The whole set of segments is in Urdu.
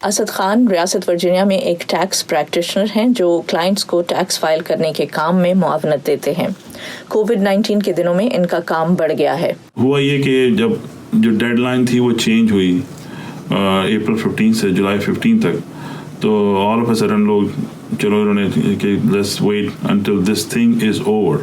اسد خان ریاست ورجینیا میں ایک ٹیکس پریکٹیشنر ہیں جو کلائنٹس کو ٹیکس فائل کرنے کے کام میں معاونت دیتے ہیں۔ کووڈ-19 کے دنوں میں ان کا کام بڑھ گیا ہے۔ ہوا یہ کہ جب جو ڈیڈ لائن تھی وہ چینج ہوئی اپریل 15 سے جولائی 15 تک، تو آل آف اے سڈن لوگ چلو انہوں نے کہ let's wait until this thing is over,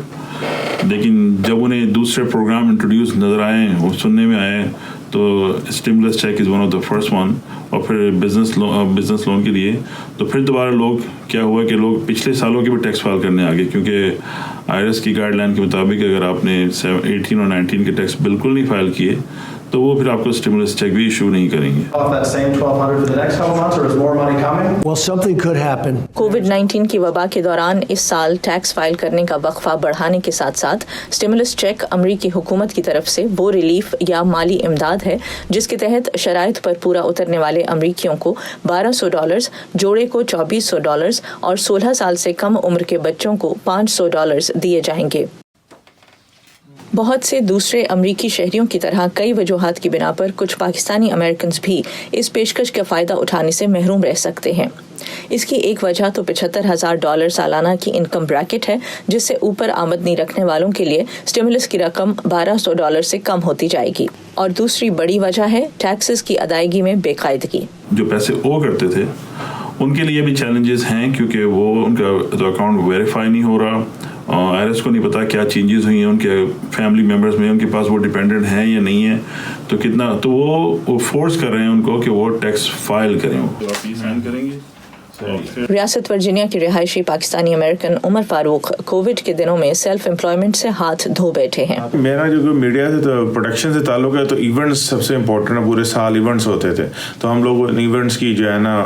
لیکن جب انہیں دوسرے پروگرام انٹروڈیوس نظر آئے وہ سننے میں آئے تو stimulus check is one of the first one, اور پھر بزنس لون کے لیے تو پھر دوبارہ لوگ کیا ہوا کہ لوگ پچھلے سالوں کے بھی ٹیکس فائل کرنے آ گئے، کیونکہ آئی کی گائیڈ لائن کے مطابق اگر آپ نے 18 اور 19 کے ٹیکس بالکل نہیں فائل کیے تو وہ پھر آپ کو اسٹیمولس چیک بھی ایشو نہیں کریں گے۔ کووڈ-19 کی وبا کے دوران اس سال ٹیکس فائل کرنے کا وقفہ بڑھانے کے ساتھ ساتھ اسٹیمولس چیک امریکی حکومت کی طرف سے وہ ریلیف یا مالی امداد ہے جس کے تحت شرائط پر پورا اترنے والے امریکیوں کو $1200، جوڑے کو $2400 اور 16 سال سے کم عمر کے بچوں کو $500 دیے جائیں گے۔ بہت سے دوسرے امریکی شہریوں کی طرح کئی وجوہات کی بنا پر کچھ پاکستانی امریکنز بھی اس پیشکش کا فائدہ اٹھانے سے محروم رہ سکتے ہیں۔ اس کی ایک وجہ تو $75,000 سالانہ کی انکم بریکٹ ہے، جس سے اوپر آمدنی رکھنے والوں کے لیے اسٹیمولس کی رقم $1200 سے کم ہوتی جائے گی، اور دوسری بڑی وجہ ہے ٹیکسز کی ادائیگی میں بے قاعدگی۔ جو پیسے او کرتے تھے ان کے لیے بھی چیلنجز ہیں، کیونکہ وہ ان کا اکاؤنٹ ویریفائی نہیں ہو رہا، آئی کو نہیں پتا کیا چینجز ہوئی ہیں ان کے فیملی ممبرز میں، ان کے پاس وہ ڈیپینڈنٹ ہیں یا نہیں ہے، تو کتنا تو وہ فورس کر رہے ہیں ان کو کہ وہ ٹیکس فائل کریں۔ ریاست ورجینیا کے رہائشی پاکستانی امریکن عمر فاروق کووڈ کے دنوں میں سیلف امپلائمنٹ سے ہاتھ دھو بیٹھے ہیں۔ میرا جو میڈیا سے تو پروڈکشن سے تعلق ہے، تو ایونٹس سب سے امپورٹنٹ ہے، پورے سال ایونٹس ہوتے تھے، تو ہم لوگ ایونٹس کی جو ہے نا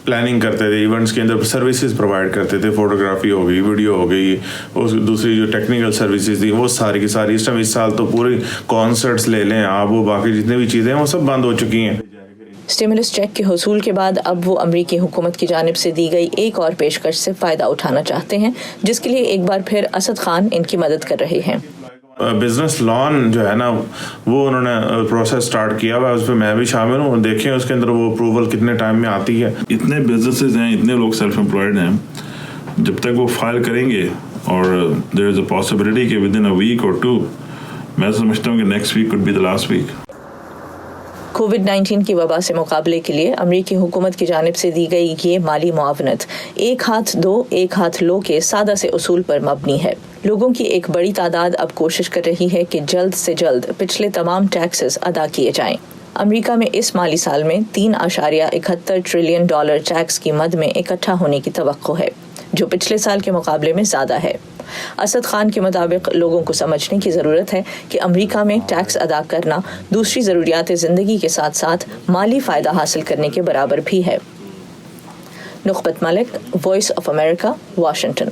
پلاننگ کرتے تھے، ایونٹس کے اندر سروسز پرووائڈ کرتے تھے، فوٹوگرافی ہو گئی، ویڈیو ہو گئی، اور دوسری جو ٹیکنیکل سروسز تھیں وہ ساری کی ساری اس سال تو پورے کانسرٹس لے لیں آپ، وہ باقی جتنے بھی چیزیں ہیں وہ سب بند ہو چکی ہیں۔ اسٹیمولس چیک کے حصول کے بعد اب وہ امریکی حکومت کی جانب سے دی گئی ایک اور پیشکش سے فائدہ اٹھانا چاہتے ہیں، جس کے لیے ایک بار پھر اسد خان ان کی مدد کر رہے ہیں۔ بزنس لون جو ہے نا وہ انہوں نے پروسیس سٹارٹ کیا ہوا ہے، اس پہ میں بھی شامل ہوں، دیکھیں اس کے اندر وہ اپروول کتنے ٹائم میں آتی ہے۔ اتنے بزنسز ہیں، اتنے لوگ سیلف امپلائڈ ہیں، جب تک وہ فائل کریں گے اور دیر از اے پاسبلٹی کہ within a week or two, میں سمجھتا ہوں کہ next week could be the last week. کووڈ-19 کی وبا سے مقابلے کے لیے امریکی حکومت کی جانب سے دی گئی یہ مالی معاونت ایک ہاتھ دو ایک ہاتھ لو کے سادہ سے اصول پر مبنی ہے۔ لوگوں کی ایک بڑی تعداد اب کوشش کر رہی ہے کہ جلد سے جلد پچھلے تمام ٹیکسز ادا کیے جائیں۔ امریکہ میں اس مالی سال میں $3.71 ٹریلین ٹیکس کی مد میں اکٹھا ہونے کی توقع ہے، جو پچھلے سال کے مقابلے میں زیادہ ہے۔ اسد خان کے مطابق لوگوں کو سمجھنے کی ضرورت ہے کہ امریکہ میں ٹیکس ادا کرنا دوسری ضروریات زندگی کے ساتھ ساتھ مالی فائدہ حاصل کرنے کے برابر بھی ہے۔ نخبت ملک، وائس آف امریکہ، واشنگٹن۔